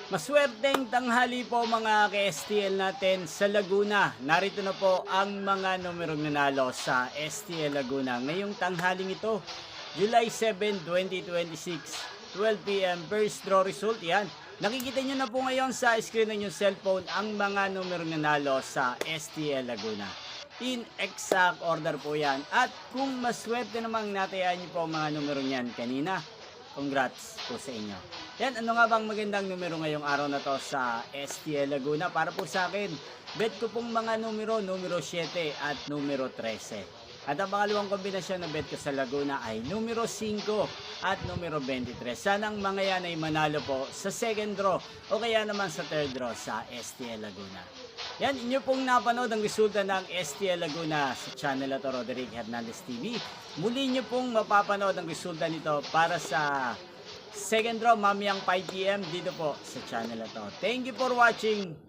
Maswerteng tanghali po mga ka-STL natin sa Laguna. Narito na po ang mga numerong nanalo sa STL Laguna ngayong tanghaling ito. July 7, 2026, 12 p.m. First draw result yan. Nakikita nyo na po ngayon sa screen ng inyong cellphone ang mga numerong nanalo sa STL Laguna. In exact order po yan. At kung maswerte namang natayaan nyo po ang mga numerong yan kanina, congrats po sa inyo. Yan, ano nga bang magandang numero ngayong araw na to sa STL Laguna? Para po sa akin, bet ko pong mga numero 7 at numero 13. At ang pangalawang kombinasyon na bet ko sa Laguna ay numero 5 at numero 23. Sanang mga yan ay manalo po sa second draw o kaya naman sa third draw sa STL Laguna. Yan, inyo pong napanood ang resulta ng STL Laguna sa channel ito, Roderick Hernandez TV. Muli nyo pong mapapanood ang resulta nito para sa second draw mamayang 5 p.m. dito po sa channel ito. Thank you for watching.